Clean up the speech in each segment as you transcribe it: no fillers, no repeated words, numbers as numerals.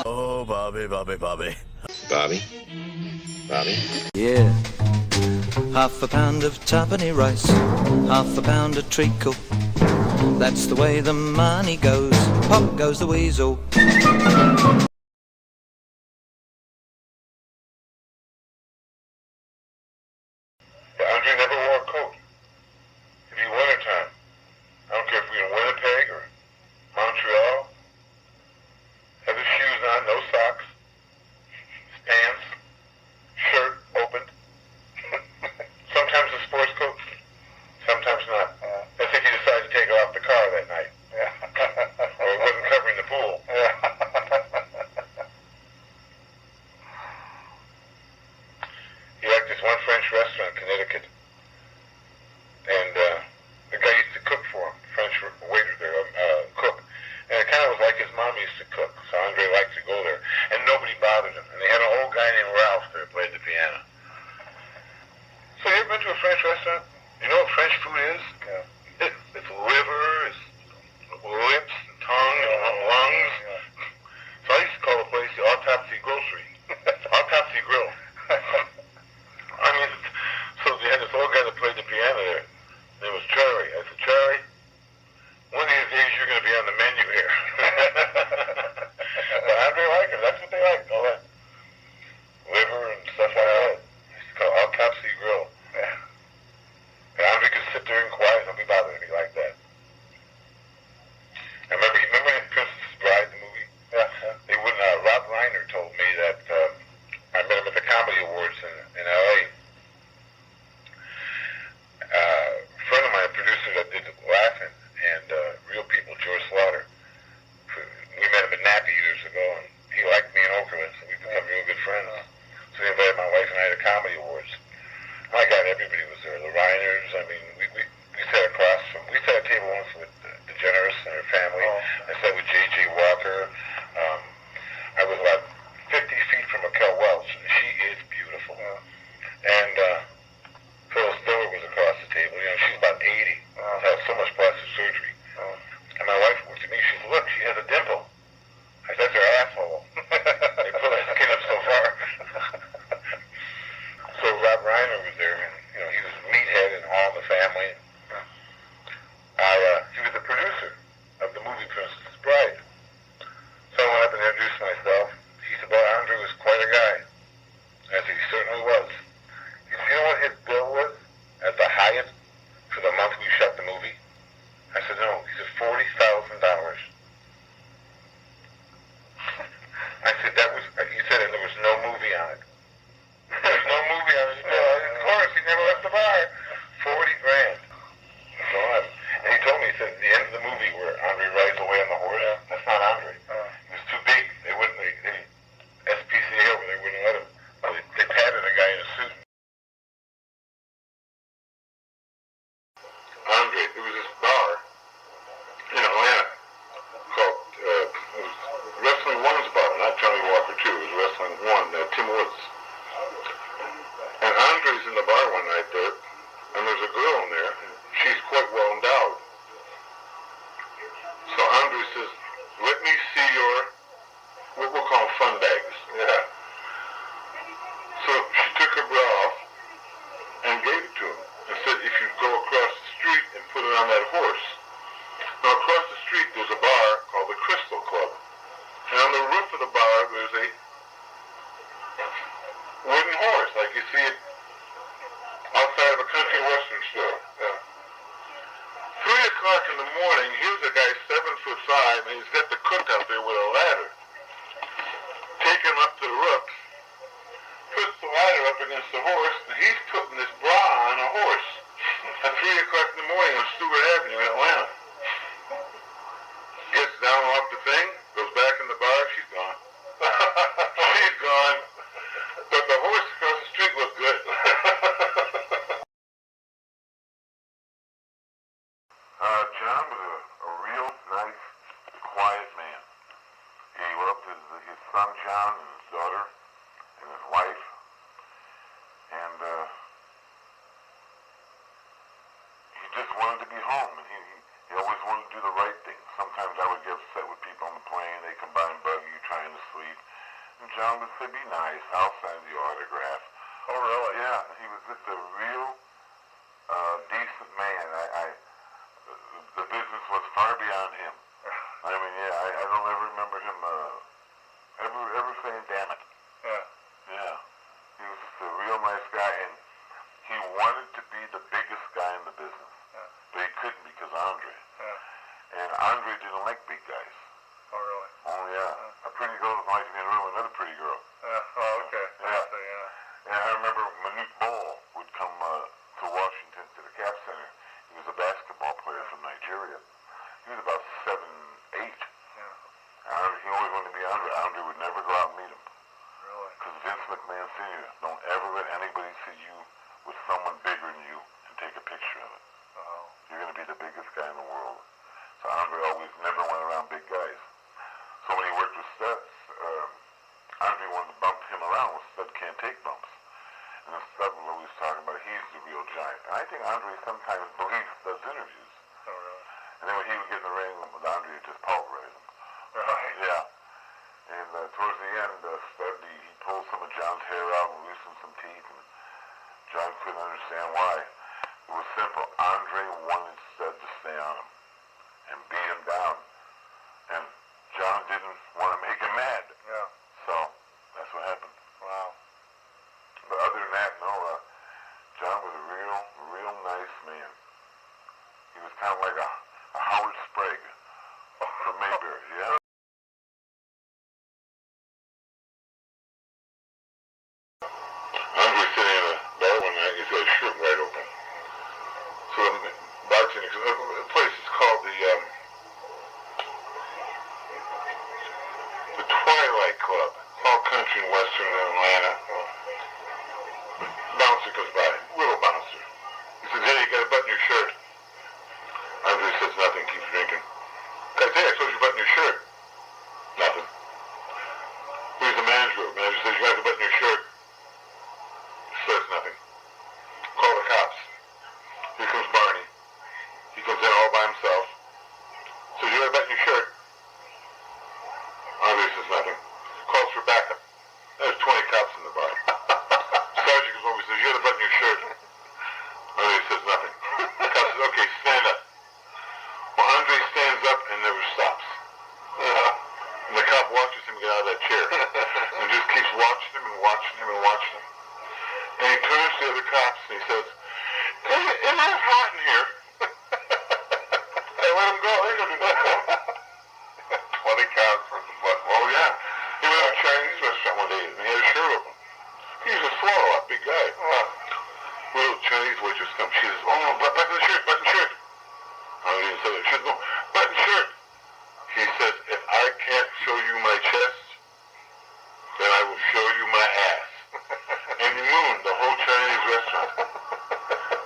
Oh, Bobby. Bobby? Bobby? Yeah. Half a pound of tuppenny rice, half a pound of treacle. That's the way the money goes. Pop goes the weasel. Andre never wore a coat. It'd be wintertime. I don't care if we're in Winnipeg or Montreal. Have his shoes on, no socks. His pants, shirt opened. Sometimes a sports coat, sometimes not. I think he decided to take it off the car that night. Or it wasn't covering the pool. He liked this one French restaurant in Connecticut. And the guy used to cook for him, French waiter there, cook. And it kind of was like his mom used to cook, so Andre liked to go there. And nobody bothered him. And they had an old guy named Ralph there who played the piano. So you ever been to a French restaurant? You know what French food is? Yeah. It's liver, it's lips, and tongue, and lungs. Yeah. So I used to call the place the Autopsy Grocery. Autopsy Grill. I mean, so they had this old guy that played the piano there. It was Charlie. I said, Charlie, one of these days you're going to be on the menu here. But Andre liked it. That's what they liked, all that liver and stuff like that. It's called Autopsy Grill. Yeah. And Andre could sit there and quiet. Nobody bothered him. He liked that. I remember in Princess Bride, the movie? Yeah. They wouldn't, Rob Reiner told me that I met him at the Comedy Awards in L.A. A friend of mine, a producer that did Laughing and Real People, George Slaughter, we met him at Nappy years ago, and he liked me in Oakland, so we become real good friends. So he invited my wife and I to Comedy Awards. My God, everybody was there. The Reiners, I mean, we sat across from, we sat at a table once with DeGeneres and her family. I sat with J.J. Walker. I was about 50 feet from Raquel Welch, and she is beautiful. And Phyllis Diller was across the table. You know, she's about 80. Had so much plastic surgery. And my wife looked at me, she said, look, she has a dimple. I said, that's her asshole. They put her skin up so far. So Rob Reiner was there, and you know, he was meathead and all in the family. He was the producer of the movie Princess Bride. So I went up and introduced myself. He said, well, Andre was quite a guy. I said, he certainly was. He said, you know what his bill was at the Hyatt for the month we shot the movie? I said, no. He said, $40,000. I said, that was, he said, and there was no movie on it. There's no movie on his bill. Of course, he never left the bar. 40 grand. So and he told me, he said, at the end of the movie where Andre rides away on the horse, that's not Andre. He was too big. They wouldn't, SPCA over there wouldn't let him. They patted a guy in a suit. Andre, there was this bar in Atlanta called, it was Wrestling One's bar, not Johnny Walker 2, it was Wrestling One, Tim Woods. And Andre's in the bar one night there, and there's a girl in there, and she's quite well endowed. So Andre says, let me see your, what we'll call fun bags. Yeah. So she took her bra off and gave it to him and said, if you go across the street and put it on that horse. Now across the street there's a bar called the Crystal Club. And on the roof of the bar there's a wooden horse, like you see it outside of a country western store. Yeah. 3 o'clock in the morning, here's a guy 7'5", and he's got the cook out there with a ladder. Take him up to the roof, puts the ladder up against the horse, and he's putting this bra on a horse at 3 o'clock in the morning on Stewart Avenue in Atlanta. Gets down off the thing, goes back in the bar, she's gone. She's gone. But the horse across the street looked good. John was a real nice, quiet man. He loved his son John and his daughter and his wife. And he just wanted to be home. And he always wanted to do the right things. sometimes I would get upset with people on the plane. They come by and bug you trying to sleep. And John would say, be nice, I'll sign the autograph. Oh, really? Yeah, he was just a real decent man. The business was far beyond him. I mean, yeah, I don't ever remember him ever saying damn it. Yeah. Yeah. He was just a real nice guy, and he wanted to be the biggest guy in the business. Yeah. But he couldn't because Andre. Yeah. And Andre didn't like big guys. Oh, really? Oh, yeah. A pretty girl doesn't like to be in a room with another pretty girl. Oh, okay. Yeah. So, yeah. And I remember Manute Bol would come to Washington to the Cap Center. He was a basketball player from Nigeria. He was about 7'8". Yeah. He always wanted to be Andre. Andre would never go out and meet him. Really? Because Vince McMahon Sr., don't ever let anybody see you with someone bigger than you and take a picture of it. Oh. You're going to be the biggest guy in the world. So Andre always never went around big guys. So when he worked with Studs, Andre wanted to bump him around. Well, Stud can't take bumps. And then Stud was always talking about he's the real giant. And I think Andre sometimes believes Stud's interviews. Oh, really? And then when he would get in the ring with Andre, he'd just pulverize him. Right. Yeah. And towards the end, Stud, he pulled some of John's hair out and loosened some teeth. And John couldn't understand why. It was simple. Andre wanted Stud to stay on him and beat him down. And John didn't want to make him mad. Yeah. So that's what happened. Wow. But other than that, no, John was a real nice man. He was kind of like a Howard Sprague from Mayberry, yeah? Andre was sitting in a bar one night, he's got his shirt wide open. So the bartender, the place is called the Twilight Club, all country and western in Atlanta. Bouncer goes by, little bouncer. He says, hey, you got a button your shirt. Andre says nothing, keeps drinking. Guys, hey, I told you to button your shirt. Nothing. Who's the manager? The manager says, you got to button your shirt. Says nothing. Call the cops. Here comes Barney. He comes in all by himself. Says, you got to button your shirt. Andre says nothing. Calls for backup. There's 20 cops in the bar. Sergeant comes over and says, you got to button your shirt. Andre says nothing. The cop says, okay, stand up. Well, Andre stands up and never stops. And the cop watches him get out of that chair. And just keeps watching him and watching him and watching him. And he turns to the other cops and he says, isn't it hot in here? Hey, let him go. They're going to do that. 20 cops from the butt. Oh, yeah. He went to a Chinese restaurant one day and he had his shirt open. He was a swallow, a big guy. Little Chinese waitress comes. She says, oh, no, button the shirt, button the shirt. I didn't say that. She says, no, button the shirt. He says, if I can't show you my chest, then I will show you my ass. And he mooned the whole Chinese restaurant.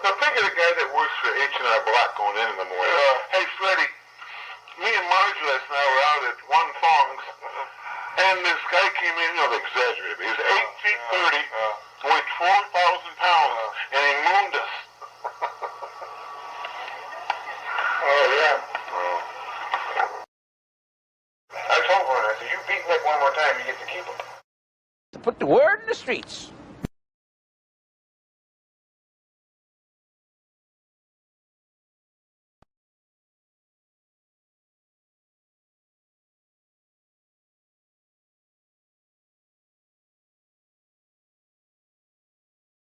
Now think of the guy that works for H&R Block going in the morning. Hey, Freddie, me and Marge last night were out at One Thongs, and this guy came in, they exaggerated, but he was 8 feet 30, weighed 4,000 pounds, and he mooned us. Oh, yeah. I told her, I said, you beat Nick one more time, you get to keep him. To put the word in the streets.